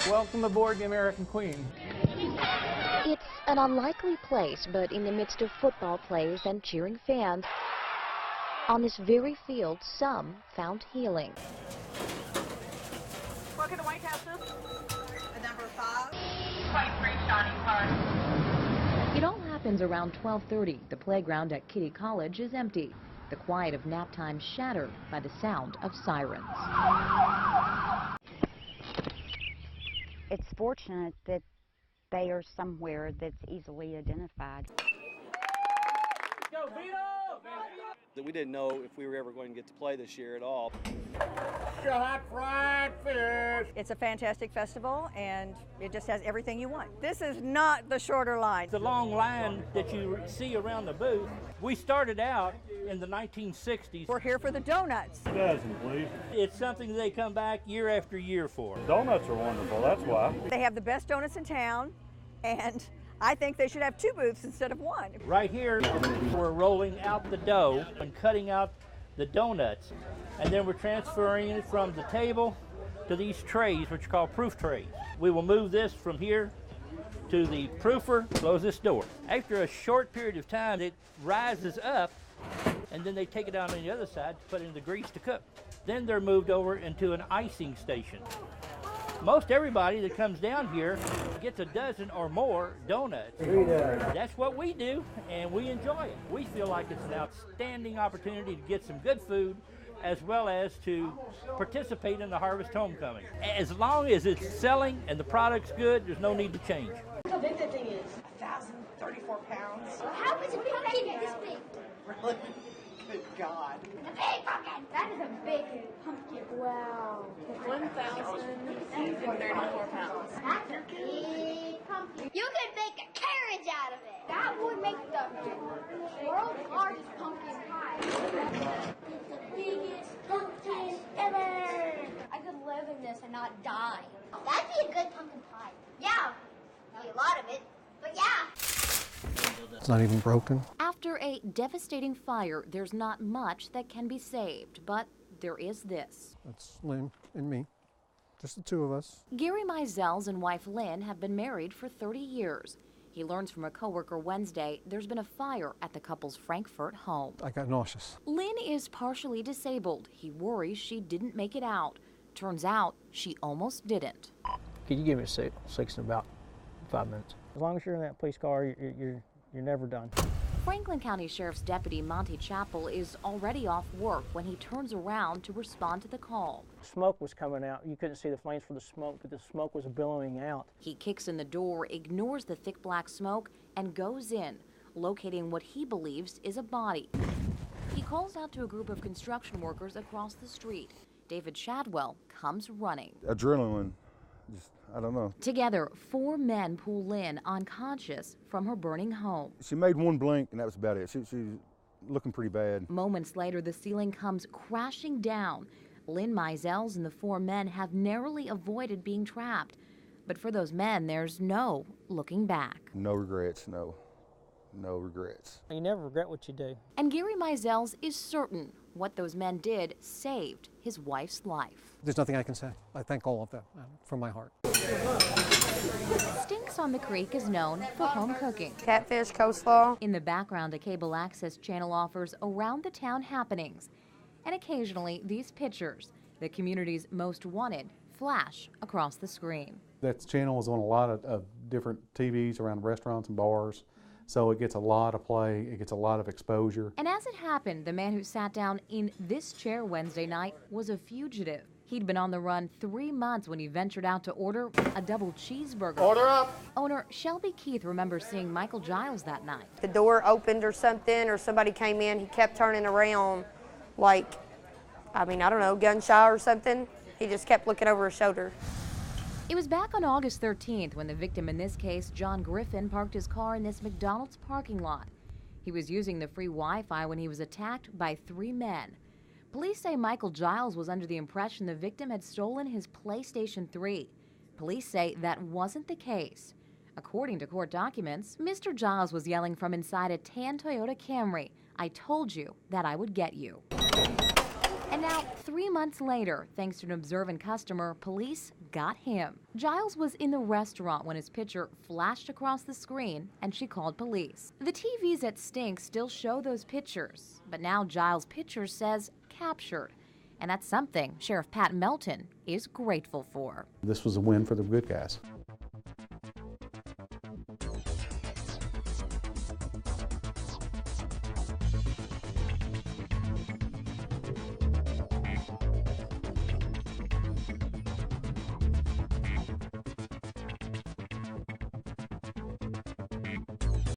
Welcome aboard the American Queen. It's an unlikely place, but in the midst of football players and cheering fans, on this very field, some found healing. Welcome to White House. A number 5. 23 Shining Park. It all happens around 12:30. The playground at Kitty College is empty. The quiet of nap time shattered by the sound of sirens. It's fortunate that they are somewhere that's easily identified. Go, Vito! That we didn't know if we were ever going to get to play this year at all. Shot fried fish. It's a fantastic festival, and it just has everything you want. This is not the shorter line. The long line that you see around the booth, we started out in the 1960s. We're here for the donuts. Dozen, please. It's something they come back year after year for. Donuts are wonderful, that's why. They have the best donuts in town, and I think they should have 2 booths instead of 1. Right here, we're rolling out the dough and cutting out the donuts, and then we're transferring it from the table to these trays, which are called proof trays. We will move this from here to the proofer, close this door. After a short period of time, it rises up, and then they take it down on the other side to put it in the grease to cook. Then they're moved over into an icing station. Most everybody that comes down here gets a dozen or more donuts. That's what we do, and we enjoy it. We feel like it's an outstanding opportunity to get some good food, as well as to participate in the Harvest Homecoming. As long as it's selling and the product's good, there's no need to change. Look how big that thing is. 1,034 pounds. How is a pumpkin this big? Really? Good God. A big pumpkin. That is a big pumpkin. Wow. 1,034 pounds. That's a big pumpkin. You could make a carriage out of it. That would make the world's largest pumpkin pie. It's the biggest pumpkin ever. I could live in this and not die. That'd be a good pumpkin pie. Yeah. Not a lot of it, but yeah. It's not even broken. After a devastating fire, there's not much that can be saved, but there is this. That's Lynn and me, just the 2 of us. Gary Mizell's and wife Lynn have been married for 30 years. He learns from a coworker Wednesday there's been a fire at the couple's Frankfurt home. I got nauseous. Lynn is partially disabled. He worries she didn't make it out. Turns out she almost didn't. Could you give me a six in about 5 minutes? As long as you're in that police car, you're never done. Franklin County Sheriff's Deputy Monty Chappell is already off work when he turns around to respond to the call. Smoke was coming out. You couldn't see the flames for the smoke, but the smoke was billowing out. He kicks in the door, ignores the thick black smoke, and goes in, locating what he believes is a body. He calls out to a group of construction workers across the street. David Shadwell comes running. Adrenaline. I don't know. Together, 4 men pull Lynn unconscious from her burning home. She made one blink, and that was about it. She was looking pretty bad. Moments later, the ceiling comes crashing down. Lynn Mizell's and the 4 men have narrowly avoided being trapped. But for those men, there's no looking back. No regrets, no regrets. You never regret what you do. And Gary Mizell's is certain what those men did saved his wife's life. There's nothing I can say. I thank all of them from my heart. Stinks on the Creek is known for home cooking. Catfish, coleslaw. In the background, a cable access channel offers around-the-town happenings. And occasionally, these pictures, the community's most wanted, flash across the screen. That channel is on a lot of different TVs around restaurants and bars, so it gets a lot of play, it gets a lot of exposure. And as it happened, the man who sat down in this chair Wednesday night was a fugitive. He'd been on the run 3 months when he ventured out to order a double cheeseburger. Order up! Owner Shelby Keith remembers seeing Michael Giles that night. The door opened or something, or somebody came in, he kept turning around like, I don't know, gun shy or something. He just kept looking over his shoulder. It was back on August 13th when the victim in this case, John Griffin, parked his car in this McDonald's parking lot. He was using the free Wi-Fi when he was attacked by 3 men. Police say Michael Giles was under the impression the victim had stolen his PlayStation 3. Police say that wasn't the case. According to court documents, Mr. Giles was yelling from inside a tan Toyota Camry, "I told you that I would get you." And And now, 3 months later, thanks to an observant customer, police got him. Giles was in the restaurant when his picture flashed across the screen and she called police. The TVs at Stink still show those pictures, but now Giles' picture says captured. And that's something Sheriff Pat Melton is grateful for. This was a win for the good guys.